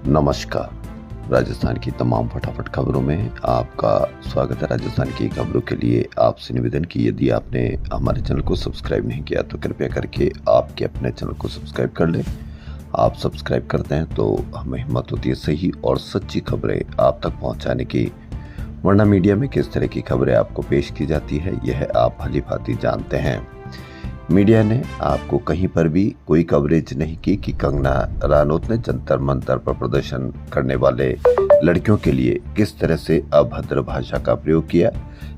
नमस्कार। राजस्थान की तमाम फटाफट खबरों में आपका स्वागत है। राजस्थान की खबरों के लिए आपसे निवेदन कि यदि आपने हमारे चैनल को सब्सक्राइब नहीं किया तो कृपया करके आपके अपने चैनल को सब्सक्राइब कर लें। आप सब्सक्राइब करते हैं तो हमें हिम्मत होती है सही और सच्ची खबरें आप तक पहुंचाने की। वरना मीडिया में किस तरह की खबरें आपको पेश की जाती है यह आप भली भांति जानते हैं। मीडिया ने आपको कहीं पर भी कोई कवरेज नहीं की कि कंगना रनौत ने जंतर मंतर पर प्रदर्शन करने वाले लड़कियों के लिए किस तरह से अभद्र भाषा का प्रयोग किया।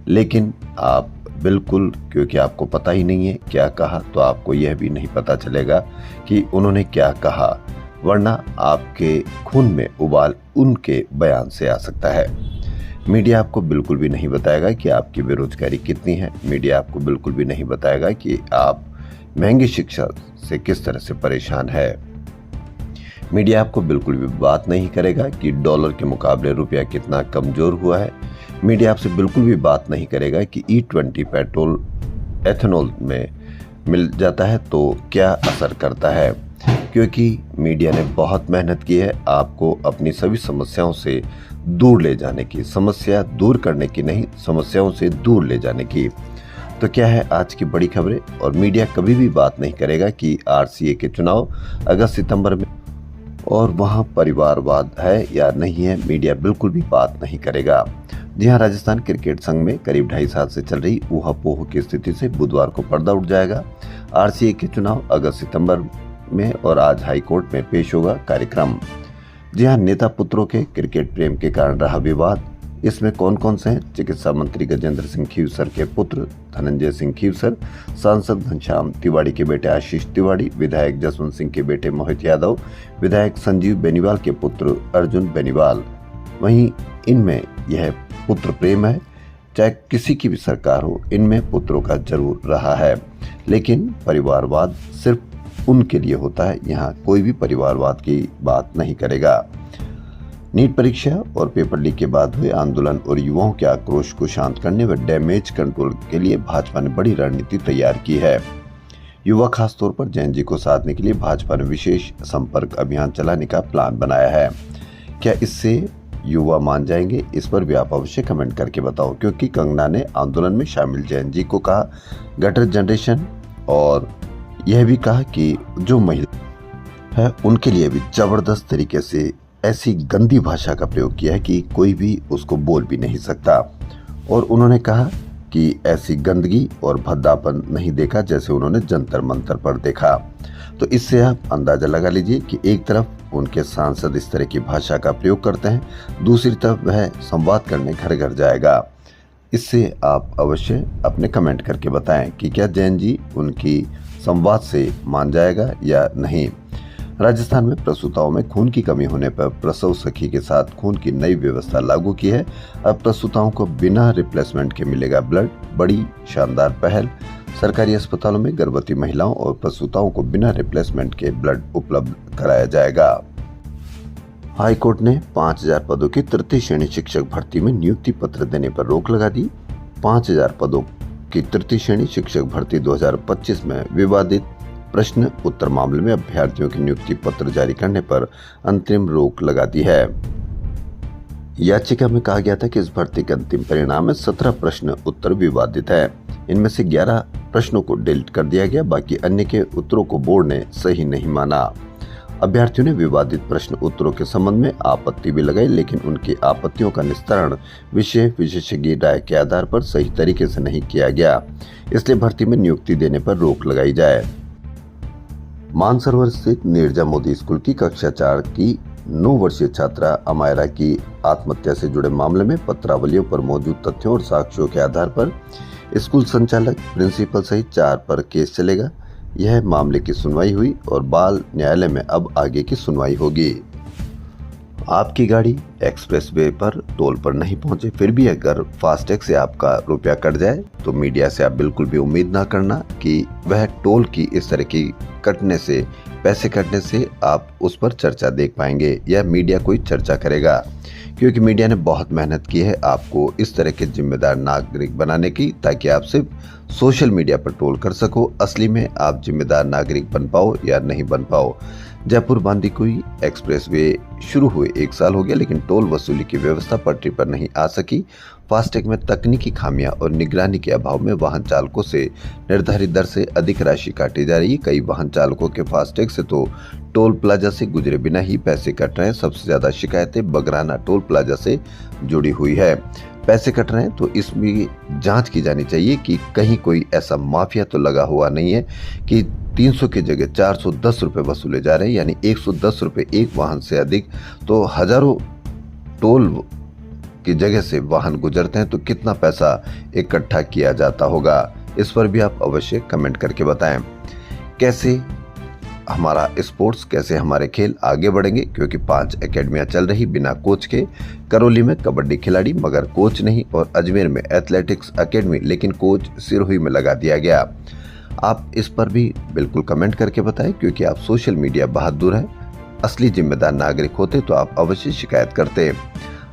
लेकिन आप बिल्कुल, क्योंकि आपको पता ही नहीं है क्या कहा, तो आपको यह भी नहीं पता चलेगा कि उन्होंने क्या कहा, वरना आपके खून में उबाल उनके बयान से आ सकता है। मीडिया आपको बिल्कुल भी नहीं बताएगा कि आपकी बेरोजगारी कितनी है। मीडिया आपको बिल्कुल भी नहीं बताएगा कि आप महंगी शिक्षा से किस तरह से परेशान है। मीडिया आपको बिल्कुल भी बात नहीं करेगा कि डॉलर के मुकाबले रुपया कितना कमजोर हुआ है। मीडिया आपसे बिल्कुल भी बात नहीं करेगा कि E20 पेट्रोल एथेनॉल में मिल जाता है तो क्या असर करता है, क्योंकि मीडिया ने बहुत मेहनत की है आपको अपनी सभी समस्याओं से दूर ले जाने की, समस्या दूर करने की नहीं, समस्याओं से दूर ले जाने की। तो क्या है आज की बड़ी खबरें। और मीडिया कभी भी बात नहीं करेगा कि RCA के चुनाव अगस्त सितंबर में और वहां परिवारवाद है या नहीं है, मीडिया बिल्कुल भी बात नहीं करेगा। जी हाँ, राजस्थान क्रिकेट संघ में करीब 2.5 साल से चल रही ऊहापोह की स्थिति से बुधवार को पर्दा उठ जाएगा। RCA के चुनाव अगस्त सितंबर में और आज हाईकोर्ट में पेश होगा कार्यक्रम। जी हाँ, नेता पुत्रों के क्रिकेट प्रेम के कारण रहा विवाद। इसमें कौन कौन से हैं? चिकित्सा मंत्री गजेंद्र सिंह खीवसर के पुत्र धनंजय सिंह खीवसर, सांसद घनश्याम तिवाड़ी के बेटे आशीष तिवाड़ी, विधायक जसवंत सिंह के बेटे मोहित यादव, विधायक संजीव बेनीवाल के पुत्र अर्जुन बेनीवाल। वहीं इनमें यह पुत्र प्रेम है, चाहे किसी की भी सरकार हो, इनमें पुत्रों का जरूर रहा है। लेकिन परिवारवाद सिर्फ उनके लिए होता है, यहाँ कोई भी परिवारवाद की बात नहीं करेगा। नीट परीक्षा और पेपर लीक के बाद हुए आंदोलन और युवाओं के आक्रोश को शांत करने व डैमेज कंट्रोल के लिए भाजपा ने बड़ी रणनीति तैयार की है। युवा खासतौर पर जैन जी को साधने के लिए भाजपा ने विशेष संपर्क अभियान चलाने का प्लान बनाया है। क्या इससे युवा मान जाएंगे? इस पर भी आप अवश्य कमेंट करके बताओ, क्योंकि कंगना ने आंदोलन में शामिल जैन जी को कहा गटर जनरेशन, और यह भी कहा कि जो महिला है उनके लिए भी जबरदस्त तरीके से ऐसी गंदी भाषा का प्रयोग किया है कि कोई भी उसको बोल भी नहीं सकता। और उन्होंने कहा कि ऐसी गंदगी और भद्दापन नहीं देखा जैसे उन्होंने जंतर मंतर पर देखा। तो इससे आप अंदाजा लगा लीजिए कि एक तरफ उनके सांसद इस तरह की भाषा का प्रयोग करते हैं, दूसरी तरफ वह संवाद करने घर घर जाएगा। इससे आप अवश्य अपने कमेंट करके बताएं कि क्या जैन जी उनकी संवाद से मान जाएगा या नहीं। राजस्थान में प्रसूताओं में खून की कमी होने पर प्रसव सखी के साथ खून की नई व्यवस्था लागू की है। अब प्रसूताओं को बिना रिप्लेसमेंट के मिलेगा ब्लड। बड़ी शानदार पहल। सरकारी अस्पतालों में गर्भवती महिलाओं और प्रसूताओं को बिना रिप्लेसमेंट के ब्लड उपलब्ध कराया जाएगा। हाईकोर्ट ने 5000 पदों की तृतीय श्रेणी शिक्षक भर्ती में नियुक्ति पत्र देने पर रोक लगा दी। 5000 पदों की तृतीय श्रेणी शिक्षक भर्ती 2025 में विवादित प्रश्न उत्तर मामले में अभ्यर्थियों की नियुक्ति पत्र जारी करने पर अंतरिम रोक लगा दी है। याचिका में कहा गया था कि इस भर्ती के अंतिम परिणाम में 17 प्रश्न उत्तर विवादित है। इनमें से 11 प्रश्नों को डिलीट कर दिया गया, बाकी अन्य के उत्तरों को बोर्ड ने सही नहीं माना। अभ्यर्थियों ने विवादित प्रश्न उत्तरों के संबंध में आपत्ति भी लगाई, लेकिन उनकी आपत्तियों का निस्तारण विषय विशेषज्ञ राय के आधार पर सही तरीके से नहीं किया गया, इसलिए भर्ती में नियुक्ति देने पर रोक लगाई जाए। मानसरोवर स्थित नीरजा मोदी स्कूल की कक्षा 4 की 9 वर्षीय छात्रा अमायरा की आत्महत्या से जुड़े मामले में पत्रावलियों पर मौजूद तथ्यों और साक्ष्यों के आधार पर स्कूल संचालक, प्रिंसिपल सहित 4 पर केस चलेगा। यह मामले की सुनवाई हुई और बाल न्यायालय में अब आगे की सुनवाई होगी। आपकी गाड़ी एक्सप्रेस वे पर टोल पर नहीं पहुंचे, फिर भी अगर फास्टैग से आपका रुपया कट जाए तो मीडिया से आप बिल्कुल भी उम्मीद ना करना कि वह टोल की इस तरह की पैसे कटने से आप उस पर चर्चा देख पाएंगे या मीडिया कोई चर्चा करेगा, क्योंकि मीडिया ने बहुत मेहनत की है आपको इस तरह के जिम्मेदार नागरिक बनाने की, ताकि आप सिर्फ सोशल मीडिया पर ट्रोल कर सको। असली में आप जिम्मेदार नागरिक बन पाओ या नहीं बन पाओ। जयपुर बांदीकुई एक्सप्रेसवे शुरू हुए 1 साल हो गया, लेकिन टोल वसूली की व्यवस्था पटरी पर नहीं आ सकी। फास्टैग में तकनीकी खामियां और निगरानी के अभाव में वाहन चालकों से निर्धारित दर से अधिक राशि काटी जा रही है। कई वाहन चालकों के फास्टैग से तो टोल प्लाजा से गुजरे बिना ही पैसे कट रहे हैं। सबसे ज्यादा शिकायतें बगराना टोल प्लाजा से जुड़ी हुई है। पैसे कट रहे हैं तो इसमें जांच की जानी चाहिए कि कहीं कोई ऐसा माफिया तो लगा हुआ नहीं है कि 300 की जगह 410 रुपए वसूले जा रहे हैं, यानी 110 रुपए एक वाहन से अधिक। तो हजारों टोल की जगह से वाहन गुजरते हैं तो कितना पैसा इकट्ठा किया जाता होगा। इस पर भी आप अवश्य कमेंट करके बताएं। कैसे हमारा स्पोर्ट्स, कैसे हमारे खेल आगे बढ़ेंगे, क्योंकि 5 एकेडमियां चल रही बिना कोच के। करौली में कबड्डी खिलाड़ी मगर कोच नहीं, और अजमेर में एथलेटिक्स एकेडमी लेकिन कोच सिरोही में लगा दिया गया। आप इस पर भी बिल्कुल कमेंट करके बताएं, क्योंकि आप सोशल मीडिया बहादुर हैं। असली जिम्मेदार नागरिक होते तो आप अवश्य शिकायत करते।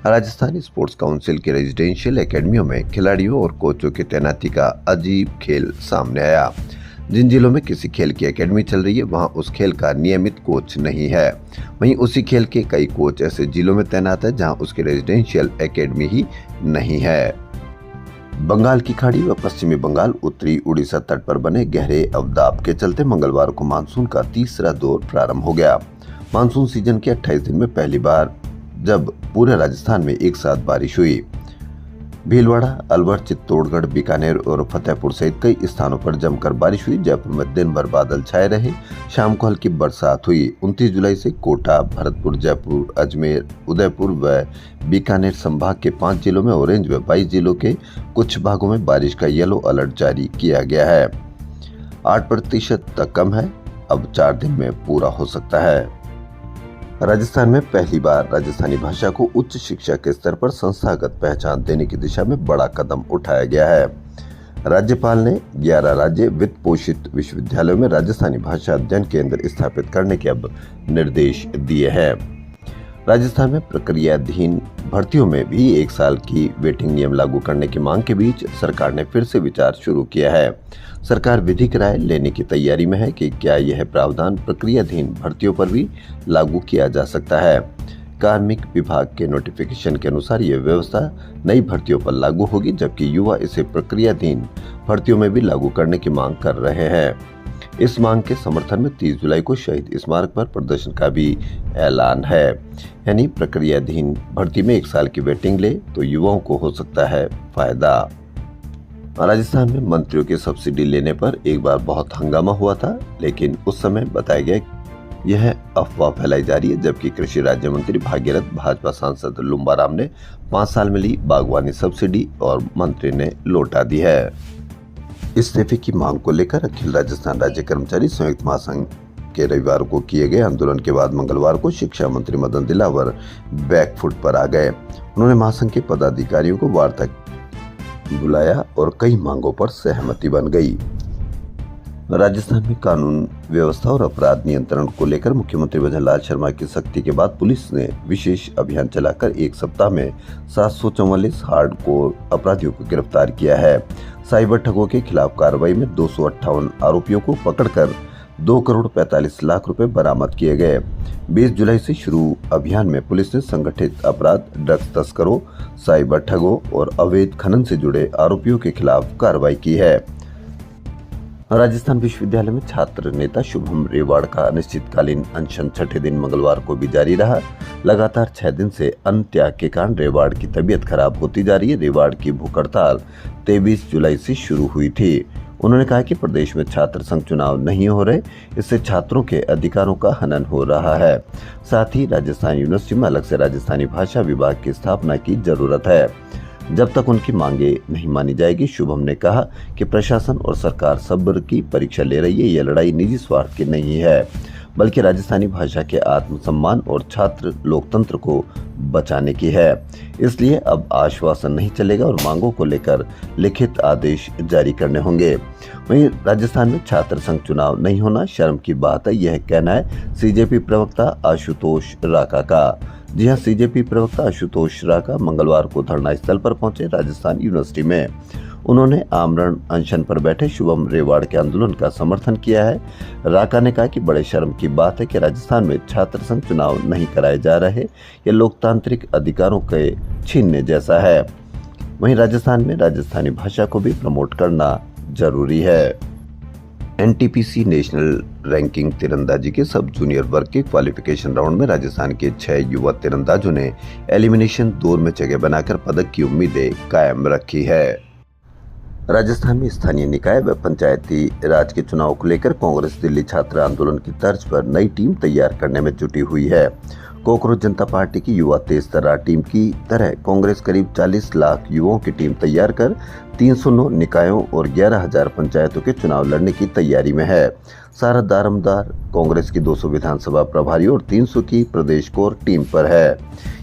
राजस्थान स्पोर्ट्स काउंसिल के रेजिडेंशियल एकेडमियों में खिलाड़ियों और कोचों की तैनाती का अजीब खेल सामने आया। जिन जिलों में किसी खेल की एकेडमी चल रही है वहां उस खेल का नियमित कोच नहीं है। वहीं उसी खेल के कई कोच ऐसे जिलों में तैनात है जहां उसकी रेजिडेंशियल एकेडमी ही नहीं है। बंगाल की खाड़ी व पश्चिमी बंगाल उत्तरी उड़ीसा तट पर बने गहरे अवदाब के चलते मंगलवार को मानसून का तीसरा दौर प्रारंभ हो गया। मानसून सीजन के 28 दिन में पहली बार जब पूरे राजस्थान में एक साथ बारिश हुई। भीलवाड़ा, अलवर, चित्तौड़गढ़, बीकानेर और फतेहपुर सहित कई स्थानों पर जमकर बारिश हुई। जयपुर में दिन भर बादल छाए रहे, शाम को हल्की बरसात हुई। 29 जुलाई से कोटा, भरतपुर, जयपुर, अजमेर, उदयपुर व बीकानेर संभाग के 5 जिलों में ऑरेंज व 22 जिलों के कुछ भागों में बारिश का येलो अलर्ट जारी किया गया है। 8% तक कम है, अब 4 दिन में पूरा हो सकता है। राजस्थान में पहली बार राजस्थानी भाषा को उच्च शिक्षा के स्तर पर संस्थागत पहचान देने की दिशा में बड़ा कदम उठाया गया है। राज्यपाल ने 11 राज्य वित्त पोषित विश्वविद्यालयों में राजस्थानी भाषा अध्ययन केंद्र स्थापित करने के अब निर्देश दिए हैं। राजस्थान में प्रक्रियाधीन भर्तियों में भी 1 साल की वेटिंग नियम लागू करने की मांग के बीच सरकार ने फिर से विचार शुरू किया है। सरकार विधिक राय लेने की तैयारी में है कि क्या यह प्रावधान प्रक्रियाधीन भर्तियों पर भी लागू किया जा सकता है। कार्मिक विभाग के नोटिफिकेशन के अनुसार यह व्यवस्था नई भर्तियों पर लागू होगी, जबकि युवा इसे प्रक्रियाधीन भर्तियों में भी लागू करने की मांग कर रहे हैं। इस मांग के समर्थन में 30 जुलाई को शहीद स्मारक पर प्रदर्शन का भी ऐलान है। यानी प्रक्रियाधीन भर्ती में 1 साल की वेटिंग ले तो युवाओं को हो सकता है फायदा। राजस्थान में मंत्रियों की सब्सिडी लेने पर एक बार बहुत हंगामा हुआ था, लेकिन उस समय बताया गया यह अफवाह फैलाई जा रही है। जबकि कृषि राज्य मंत्री भागीरथ भाजपा सांसद लुम्बाराम ने 5 साल में ली बागवानी सब्सिडी और मंत्री ने लौटा दी है। इस्तीफे की मांग को लेकर अखिल राजस्थान राज्य कर्मचारी संयुक्त महासंघ के रविवार को किए गए आंदोलन के बाद मंगलवार को शिक्षा मंत्री मदन दिलावर बैकफुट पर आ गए। उन्होंने महासंघ के पदाधिकारियों को वार्ता बुलाया और कई मांगों पर सहमति बन गई। राजस्थान में कानून व्यवस्था और अपराध नियंत्रण को लेकर मुख्यमंत्री भजनलाल शर्मा की सख्ती के बाद पुलिस ने विशेष अभियान चलाकर 1 सप्ताह में 744 हार्डकोर अपराधियों को गिरफ्तार किया है। साइबर ठगों के खिलाफ कार्रवाई में 258 आरोपियों को पकड़कर 2 करोड़ 45 लाख रुपए बरामद किए गए। 20 जुलाई से शुरू अभियान में पुलिस ने संगठित अपराध, ड्रग्स तस्करों, साइबर ठगों और अवैध खनन से जुड़े आरोपियों के खिलाफ कार्रवाई की है। राजस्थान विश्वविद्यालय में छात्र नेता शुभम रेवाड़ का अनिश्चितकालीन अनशन 6ठे दिन मंगलवार को भी जारी रहा। लगातार 6 दिन से अन्न त्याग के कारण रेवाड़ की तबीयत खराब होती जा रही है। रेवाड़ की भूख हड़ताल 23 जुलाई से शुरू हुई थी। उन्होंने कहा कि प्रदेश में छात्र संघ चुनाव नहीं हो रहे, इससे छात्रों के अधिकारों का हनन हो रहा है। साथ ही राजस्थान यूनिवर्सिटी में अलग से राजस्थानी भाषा विभाग की स्थापना की जरूरत है। जब तक उनकी मांगे नहीं मानी जाएगी, शुभम ने कहा कि प्रशासन और सरकार सब्र की परीक्षा ले रही है। यह लड़ाई निजी स्वार्थ की नहीं है, बल्कि राजस्थानी भाषा के आत्मसम्मान और छात्र लोकतंत्र को बचाने की है। इसलिए अब आश्वासन नहीं चलेगा और मांगों को लेकर लिखित आदेश जारी करने होंगे। वहीं राजस्थान में छात्र संघ चुनाव नहीं होना शर्म की बात है, यह कहना है सीजेपी प्रवक्ता आशुतोष राका का। जी हां, सीजेपी प्रवक्ता आशुतोष राका मंगलवार को धरना स्थल पर पहुंचे राजस्थान यूनिवर्सिटी में। उन्होंने आमरण अनशन पर बैठे शुभम रेवाड़ के आंदोलन का समर्थन किया है। राका ने कहा कि बड़े शर्म की बात है कि राजस्थान में छात्र संघ चुनाव नहीं कराए जा रहे। ये लोकतांत्रिक अधिकारों के छीनने जैसा है। वहीं राजस्थान में राजस्थानी भाषा को भी प्रमोट करना जरूरी है। एनटीपीसी नेशनल रैंकिंग तीरंदाजी के सब जूनियर वर्ग के क्वालिफिकेशन राउंड में राजस्थान के 6 युवा तीरंदाजों ने एलिमिनेशन दौर में जगह बनाकर पदक की उम्मीदें कायम रखी है। राजस्थान में स्थानीय निकाय व पंचायती राज के चुनाव को लेकर कांग्रेस दिल्ली छात्र आंदोलन की तर्ज पर नई टीम तैयार करने में जुटी हुई है। कॉकरोच जनता पार्टी की युवा तेज तर्रार टीम की तरह कांग्रेस करीब 40 लाख युवाओं की टीम तैयार कर 309 निकायों और 11,000 पंचायतों के चुनाव लड़ने की तैयारी में है। सारा दारोमदार कांग्रेस की 200 विधानसभा प्रभारी और 300 की प्रदेश कोर टीम पर है।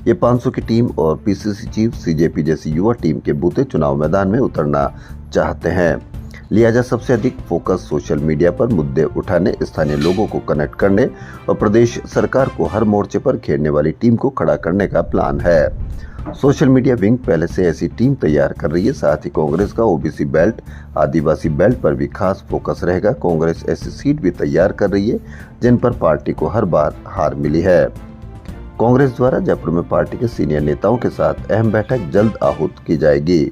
ये 500 की टीम और पीसीसी चीफ सीजेपी जैसी युवा टीम के बूते चुनाव मैदान में उतरना चाहते हैं। लिहाजा सबसे अधिक फोकस सोशल मीडिया पर मुद्दे उठाने, स्थानीय लोगों को कनेक्ट करने और प्रदेश सरकार को हर मोर्चे पर घेरने वाली टीम को खड़ा करने का प्लान है। सोशल मीडिया विंग पहले से ऐसी टीम तैयार कर रही है। साथ ही कांग्रेस का ओबीसी बेल्ट, आदिवासी बेल्ट पर भी खास फोकस रहेगा। कांग्रेस ऐसी सीट भी तैयार कर रही है जिन पर पार्टी को हर बार हार मिली है। कांग्रेस द्वारा जयपुर में पार्टी के सीनियर नेताओं के साथ अहम बैठक जल्द आहूत की जाएगी।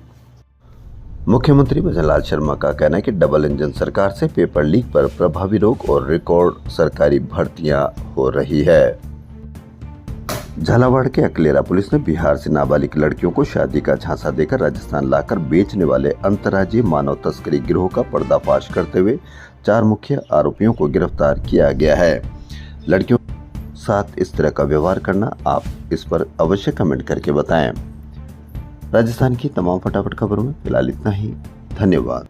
मुख्यमंत्री भजनलाल शर्मा का कहना है कि डबल इंजन सरकार से पेपर लीक पर प्रभावी रोक और रिकॉर्ड सरकारी भर्तियां हो रही है। झालावाड़ के अकलेरा पुलिस ने बिहार से नाबालिग लड़कियों को शादी का झांसा देकर राजस्थान लाकर बेचने वाले अंतर्राज्यीय मानव तस्करी गिरोह का पर्दाफाश करते हुए 4 मुख्य आरोपियों को गिरफ्तार किया गया है। लड़कियों के साथ इस तरह का व्यवहार करना, आप इस पर अवश्य कमेंट करके बताएं। राजस्थान की तमाम फटाफट खबरों में फिलहाल इतना ही। धन्यवाद।